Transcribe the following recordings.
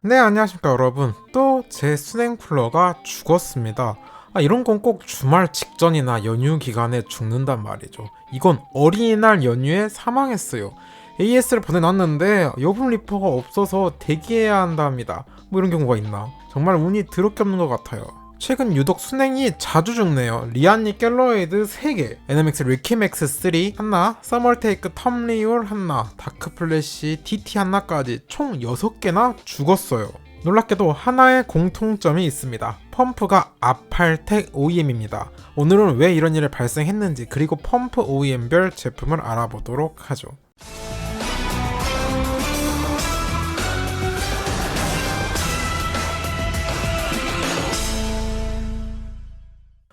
네, 안녕하십니까 여러분. 또 제 수냉 쿨러가 죽었습니다. 이런 건 꼭 주말 직전이나 연휴 기간에 죽는단 말이죠. 이건 어린이날 연휴에 사망했어요. AS를 보내놨는데 여분 리퍼가 없어서 대기해야 한답니다. 뭐 이런 경우가 있나? 정말 운이 더럽게 없는 것 같아요. 최근 유독 순행이 자주 죽네요. 리안니 갤러웨이드 3개, 에너맥스 리키맥스 3 하나, 서멀테이크 텀리올 하나, 다크플래시 DT 하나까지 총 6개나 죽었어요. 놀랍게도 하나의 공통점이 있습니다. 펌프가 아팔텍 OEM입니다. 오늘은 왜 이런 일이 발생했는지 그리고 펌프 OEM별 제품을 알아보도록 하죠.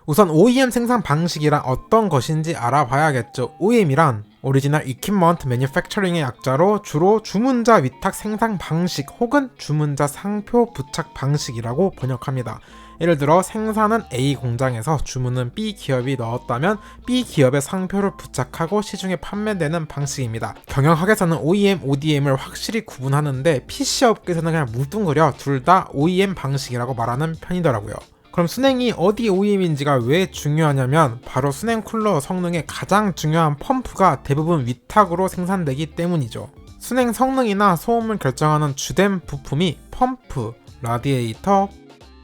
우선 OEM 생산 방식이란 어떤 것인지 알아봐야겠죠. OEM이란 Original Equipment Manufacturing의 약자로 주로 주문자 위탁 생산 방식 혹은 주문자 상표 부착 방식이라고 번역합니다. 예를 들어 생산은 A 공장에서 주문은 B 기업이 넣었다면 B 기업의 상표를 부착하고 시중에 판매되는 방식입니다. 경영학에서는 OEM, ODM을 확실히 구분하는데 PC 업계에서는 그냥 뭉뚱그려 둘 다 OEM 방식이라고 말하는 편이더라고요. 그럼 순행이 어디 OEM인지가 왜 중요하냐면 바로 순행 쿨러 성능의 가장 중요한 펌프가 대부분 위탁으로 생산되기 때문이죠. 순행 성능이나 소음을 결정하는 주된 부품이 펌프, 라디에이터,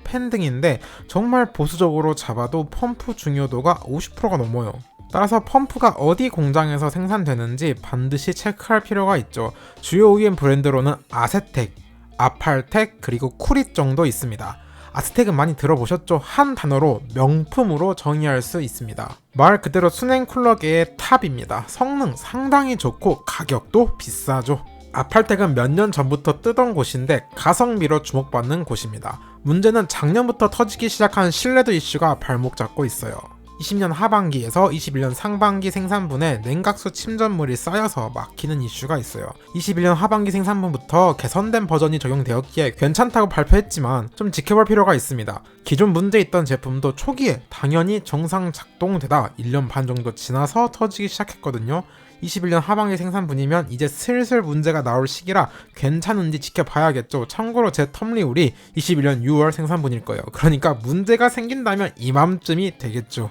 팬 등인데 정말 보수적으로 잡아도 펌프 중요도가 50%가 넘어요. 따라서 펌프가 어디 공장에서 생산되는지 반드시 체크할 필요가 있죠. 주요 OEM 브랜드로는 아세텍, 아팔텍 그리고 쿠릿 정도 있습니다. 아스텍은 많이 들어보셨죠? 한 단어로 명품으로 정의할 수 있습니다. 말 그대로 순행 쿨러계의 탑입니다. 성능 상당히 좋고 가격도 비싸죠. 아팔텍은 몇 년 전부터 뜨던 곳인데 가성비로 주목받는 곳입니다. 문제는 작년부터 터지기 시작한 신뢰도 이슈가 발목 잡고 있어요. 20년 하반기에서 21년 상반기 생산분에 냉각수 침전물이 쌓여서 막히는 이슈가 있어요. 21년 하반기 생산분부터 개선된 버전이 적용되었기에 괜찮다고 발표했지만 좀 지켜볼 필요가 있습니다. 기존 문제 있던 제품도 초기에 당연히 정상 작동되다 1년 반 정도 지나서 터지기 시작했거든요. 21년 하반기 생산분이면 이제 슬슬 문제가 나올 시기라 괜찮은지 지켜봐야겠죠. 참고로 제 텀리울이 21년 6월 생산분일 거예요. 그러니까 문제가 생긴다면 이맘쯤이 되겠죠.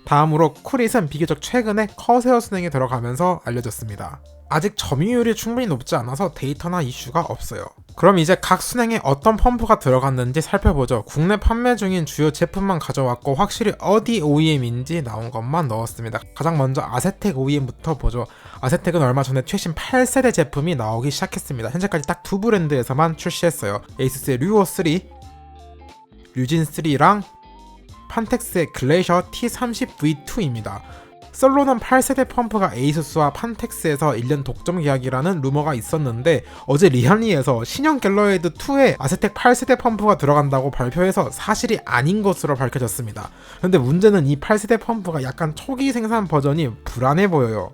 다음으로 쿠릿은 비교적 최근에 커세어 순행에 들어가면서 알려졌습니다. 아직 점유율이 충분히 높지 않아서 데이터나 이슈가 없어요. 그럼 이제 각 순행에 어떤 펌프가 들어갔는지 살펴보죠. 국내 판매 중인 주요 제품만 가져왔고 확실히 어디 OEM인지 나온 것만 넣었습니다. 가장 먼저 아세텍 OEM부터 보죠. 아세텍은 얼마 전에 최신 8세대 제품이 나오기 시작했습니다. 현재까지 딱 두 브랜드에서만 출시했어요. 에이수스의 류오3, 류진3랑 판텍스의 글레이셔 T30V2입니다. 썰로는 8세대 펌프가 에이수스와 판텍스에서 1년 독점 계약이라는 루머가 있었는데 어제 리안리에서 신형 갤러웨이드2에 아세텍 8세대 펌프가 들어간다고 발표해서 사실이 아닌 것으로 밝혀졌습니다. 그런데 문제는 이 8세대 펌프가 약간 초기 생산 버전이 불안해 보여요.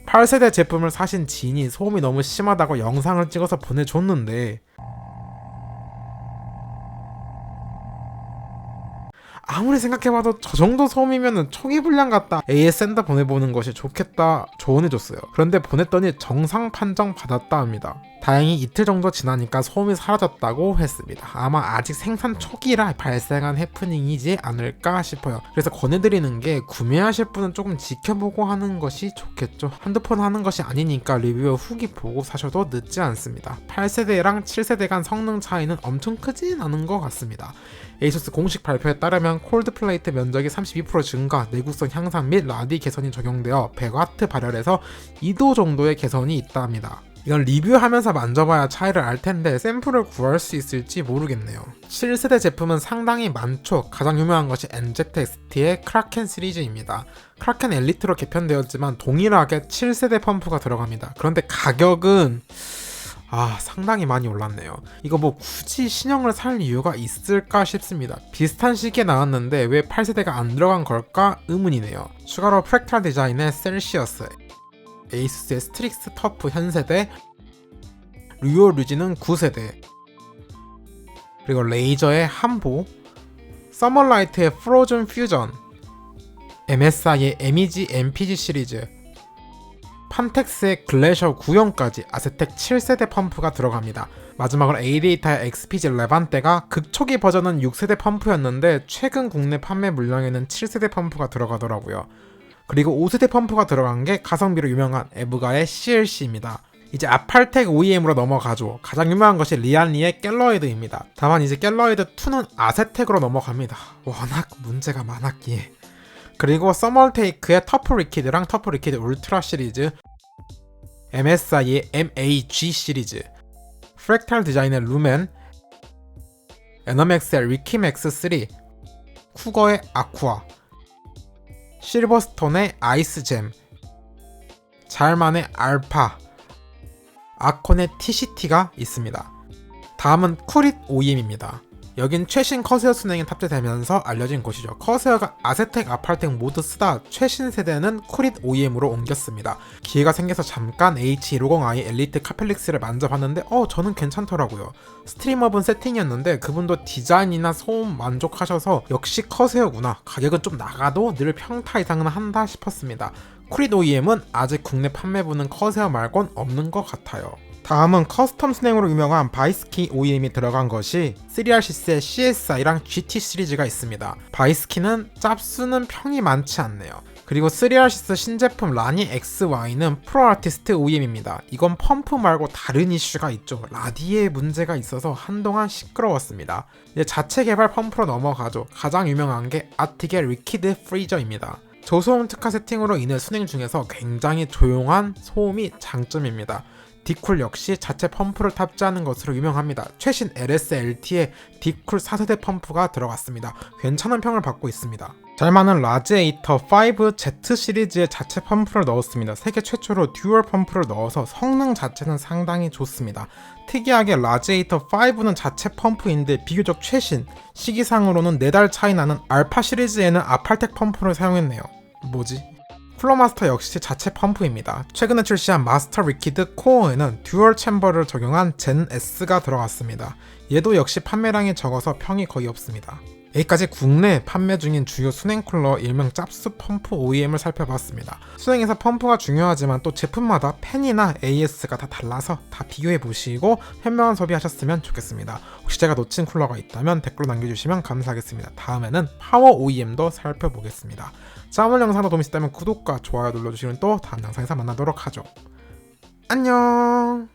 8세대 제품을 사신 지인이 소음이 너무 심하다고 영상을 찍어서 보내줬는데 아무리 생각해봐도 저 정도 소음이면 초기 불량 같다. AS 샌더 보내보는 것이 좋겠다 조언해줬어요. 그런데 보냈더니 정상 판정 받았다 합니다. 다행히 이틀 정도 지나니까 소음이 사라졌다고 했습니다. 아마 아직 생산 초기라 발생한 해프닝이지 않을까 싶어요. 그래서 권해드리는 게 구매하실 분은 조금 지켜보고 하는 것이 좋겠죠. 한두 번 하는 것이 아니니까 리뷰 후기 보고 사셔도 늦지 않습니다. 8세대랑 7세대 간 성능 차이는 엄청 크진 않은 것 같습니다. 에이수스 공식 발표에 따르면 콜드 플레이트 면적이 32% 증가, 내구성 향상 및 라디 개선이 적용되어 100W 발열에서 2도 정도의 개선이 있다 합니다. 이건 리뷰하면서 만져봐야 차이를 알 텐데 샘플을 구할 수 있을지 모르겠네요. 7세대 제품은 상당히 많죠. 가장 유명한 것이 NZXT의 크라켄 시리즈입니다. 크라켄 엘리트로 개편되었지만 동일하게 7세대 펌프가 들어갑니다. 그런데 가격은 상당히 많이 올랐네요. 이거 뭐 굳이 신형을 살 이유가 있을까 싶습니다. 비슷한 시기에 나왔는데 왜 8세대가 안 들어간 걸까 의문이네요. 추가로 프랙탈 디자인의 셀시어스, 에이수스의 스트릭스 터프 현세대, 류오 류지는 9세대, 그리고 레이저의 함보, 서멀라이트의 프로즌 퓨전, MSI의 MEG MPG 시리즈, 판텍스의 글래셔 9형까지 아세텍 7세대 펌프가 들어갑니다. 마지막으로 에이데이터의 XPG 레반떼가 극초기 버전은 6세대 펌프였는데 최근 국내 판매 물량에는 7세대 펌프가 들어가더라고요. 그리고 5세대 펌프가 들어간 게 가성비로 유명한 에브가의 CLC입니다. 이제 아팔텍 OEM으로 넘어가죠. 가장 유명한 것이 리안리의 갤러이드입니다. 다만 이제 갤러이드2는 아세텍으로 넘어갑니다. 워낙 문제가 많았기에. 그리고 서멀테이크의 터프 리퀴드랑 터프 리퀴드 울트라 시리즈, MSI의 MAG 시리즈, 프랙탈 디자인의 루멘, 에너맥스의 리키맥스 3, 쿠거의 아쿠아, 실버스톤의 아이스잼, 잘만의 알파, 아콘의 TCT가 있습니다. 다음은 쿠릿 OEM입니다. 여긴 최신 커세어 순행에 탑재되면서 알려진 곳이죠. 커세어가 아세텍, 아팔텍 모두 쓰다 최신 세대는 쿠릿 OEM으로 옮겼습니다. 기회가 생겨서 잠깐 H150i 엘리트 카펠릭스를 만져봤는데 저는 괜찮더라고요. 스트리머분 세팅이었는데 그분도 디자인이나 소음 만족하셔서 역시 커세어구나, 가격은 좀 나가도 늘 평타 이상은 한다 싶었습니다. 쿠릿 OEM은 아직 국내 판매부는 커세어 말곤 없는 것 같아요. 다음은 커스텀 순행으로 유명한 바이스키 OEM이 들어간 것이 3RC스의 CSI랑 GT 시리즈가 있습니다. 바이스키는 짭수는 평이 많지 않네요. 그리고 3RC스 신제품 라니 XY는 프로 아티스트 OEM입니다. 이건 펌프 말고 다른 이슈가 있죠. 라디에 문제가 있어서 한동안 시끄러웠습니다. 이제 자체 개발 펌프로 넘어가죠. 가장 유명한 게 아틱의 리퀴드 프리저입니다. 저소음 특화 세팅으로 인해 순행 중에서 굉장히 조용한 소음이 장점입니다. 디쿨 역시 자체 펌프를 탑재하는 것으로 유명합니다. 최신 LS-LT에 디쿨 4세대 펌프가 들어갔습니다. 괜찮은 평을 받고 있습니다. 잘만은 라지에이터 5Z 시리즈의 자체 펌프를 넣었습니다. 세계 최초로 듀얼 펌프를 넣어서 성능 자체는 상당히 좋습니다. 특이하게 라지에이터 5는 자체 펌프인데 비교적 최신, 시기상으로는 4달 차이 나는 알파 시리즈에는 아팔텍 펌프를 사용했네요. 뭐지? 플로마스터 역시 자체 펌프입니다. 최근에 출시한 마스터 리퀴드 코어에는 듀얼 챔버를 적용한 젠 S가 들어갔습니다. 얘도 역시 판매량이 적어서 평이 거의 없습니다. 여기까지 국내 판매 중인 주요 순행 쿨러 일명 짭수 펌프 OEM을 살펴봤습니다. 순행에서 펌프가 중요하지만 또 제품마다 팬이나 AS가 다 달라서 다 비교해보시고 현명한 소비하셨으면 좋겠습니다. 혹시 제가 놓친 쿨러가 있다면 댓글로 남겨주시면 감사하겠습니다. 다음에는 파워 OEM도 살펴보겠습니다. 자, 오늘 영상도 도움이 있었다면 구독과 좋아요 눌러주시면 또 다음 영상에서 만나도록 하죠. 안녕.